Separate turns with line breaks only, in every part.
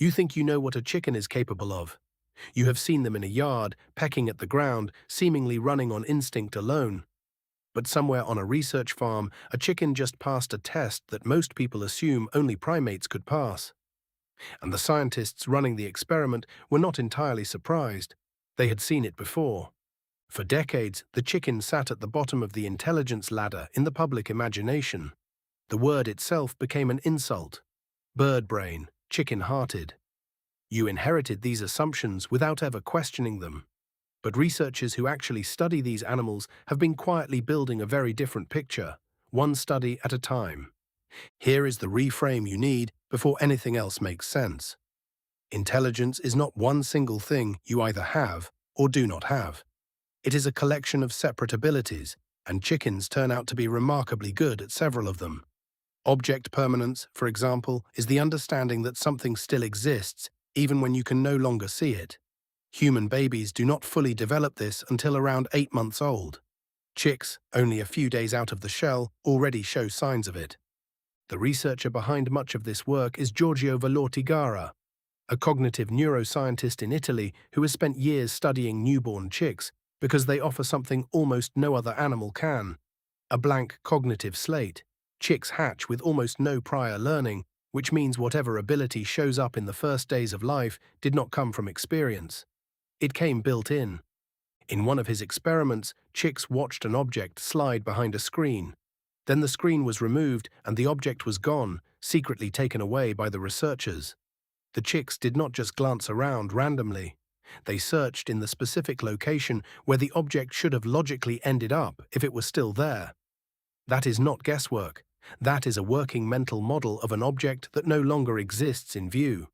You think you know what a chicken is capable of. You have seen them in a yard, pecking at the ground, seemingly running on instinct alone. But somewhere on a research farm, a chicken just passed a test that most people assume only primates could pass. And the scientists running the experiment were not entirely surprised. They had seen it before. For decades, the chicken sat at the bottom of the intelligence ladder in the public imagination. The word itself became an insult. Bird brain, chicken-hearted. You inherited these assumptions without ever questioning them. But researchers who actually study these animals have been quietly building a very different picture, one study at a time. Here is the reframe you need before anything else makes sense. Intelligence is not one single thing you either have or do not have. It is a collection of separate abilities, and chickens turn out to be remarkably good at several of them. Object permanence, for example, is the understanding that something still exists even when you can no longer see it. Human babies do not fully develop this until around 8 months old. Chicks, only a few days out of the shell, already show signs of it. The researcher behind much of this work is Giorgio Valortigara, a cognitive neuroscientist in Italy who has spent years studying newborn chicks because they offer something almost no other animal can: a blank cognitive slate. Chicks hatch with almost no prior learning, which means whatever ability shows up in the first days of life did not come from experience. It came built in. In one of his experiments, chicks watched an object slide behind a screen. Then the screen was removed and the object was gone, secretly taken away by the researchers. The chicks did not just glance around randomly. They searched in the specific location where the object should have logically ended up if it was still there. That is not guesswork. That is a working mental model of an object that no longer exists in view.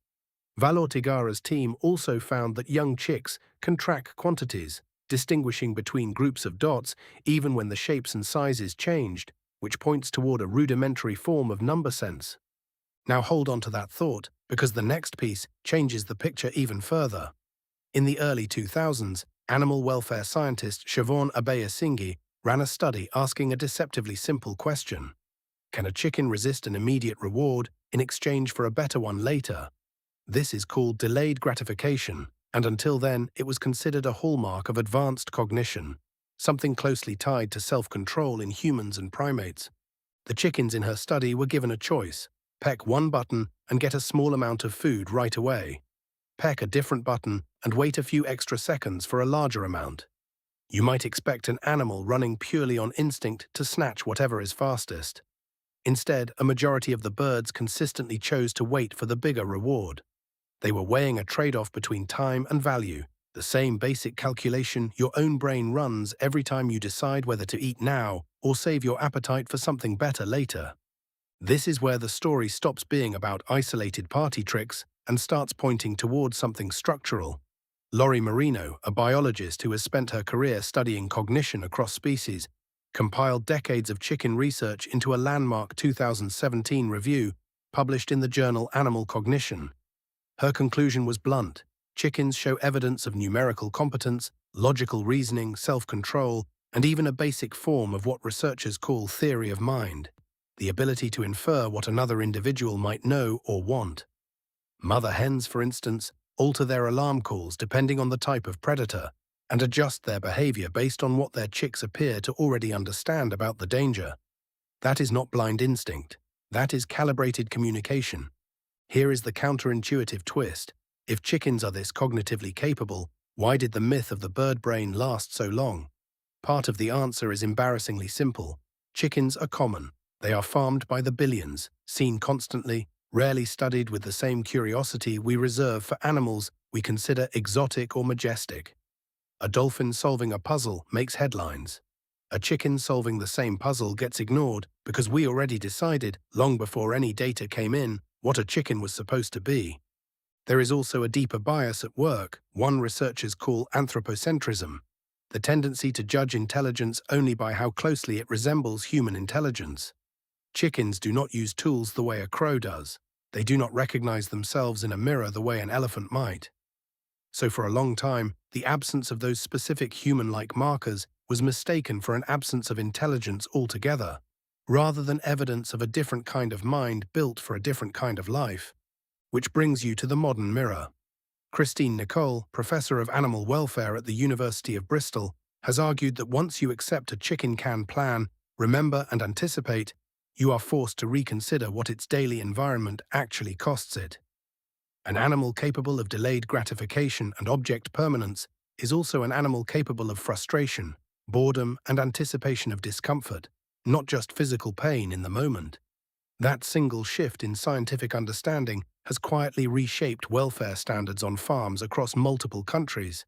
Valortigara's team also found that young chicks can track quantities, distinguishing between groups of dots even when the shapes and sizes changed, which points toward a rudimentary form of number sense. Now hold on to that thought, because the next piece changes the picture even further. In the early 2000s, animal welfare scientist Siobhan Abeysinghe ran a study asking a deceptively simple question. Can a chicken resist an immediate reward in exchange for a better one later? This is called delayed gratification, and until then it was considered a hallmark of advanced cognition, something closely tied to self-control in humans and primates. The chickens in her study were given a choice: peck one button and get a small amount of food right away. Peck a different button and wait a few extra seconds for a larger amount. You might expect an animal running purely on instinct to snatch whatever is fastest. Instead, a majority of the birds consistently chose to wait for the bigger reward. They were weighing a trade-off between time and value, the same basic calculation your own brain runs every time you decide whether to eat now or save your appetite for something better later. This is where the story stops being about isolated party tricks and starts pointing towards something structural. Lori Marino, a biologist who has spent her career studying cognition across species, compiled decades of chicken research into a landmark 2017 review published in the journal Animal Cognition. Her conclusion was blunt: chickens show evidence of numerical competence, logical reasoning, self-control, and even a basic form of what researchers call theory of mind, the ability to infer what another individual might know or want. Mother hens, for instance, alter their alarm calls depending on the type of predator, and adjust their behavior based on what their chicks appear to already understand about the danger. That is not blind instinct. That is calibrated communication. Here is the counterintuitive twist. If chickens are this cognitively capable, why did the myth of the bird brain last so long? Part of the answer is embarrassingly simple. Chickens are common. They are farmed by the billions, seen constantly, rarely studied with the same curiosity we reserve for animals we consider exotic or majestic. A dolphin solving a puzzle makes headlines. A chicken solving the same puzzle gets ignored because we already decided, long before any data came in, what a chicken was supposed to be. There is also a deeper bias at work, one researchers call anthropocentrism, the tendency to judge intelligence only by how closely it resembles human intelligence. Chickens do not use tools the way a crow does. They do not recognize themselves in a mirror the way an elephant might. So for a long time, the absence of those specific human-like markers was mistaken for an absence of intelligence altogether, rather than evidence of a different kind of mind built for a different kind of life. Which brings you to the modern mirror. Christine Nicole, professor of animal welfare at the University of Bristol, has argued that once you accept a chicken can plan, remember and anticipate, you are forced to reconsider what its daily environment actually costs it. An animal capable of delayed gratification and object permanence is also an animal capable of frustration, boredom, and anticipation of discomfort, not just physical pain in the moment. That single shift in scientific understanding has quietly reshaped welfare standards on farms across multiple countries,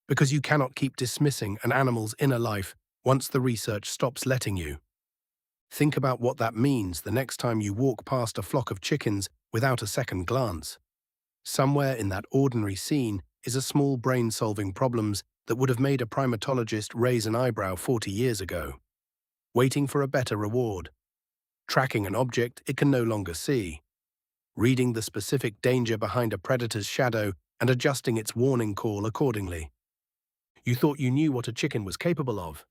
because you cannot keep dismissing an animal's inner life once the research stops letting you. Think about what that means the next time you walk past a flock of chickens without a second glance. Somewhere in that ordinary scene is a small brain-solving problems that would have made a primatologist raise an eyebrow 40 years ago. Waiting for a better reward. Tracking an object it can no longer see. Reading the specific danger behind a predator's shadow and adjusting its warning call accordingly. You thought you knew what a chicken was capable of.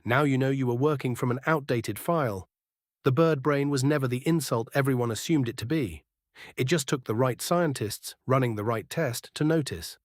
Now you know you were working from an outdated file. The bird brain was never the insult everyone assumed it to be. It just took the right scientists running the right test to notice.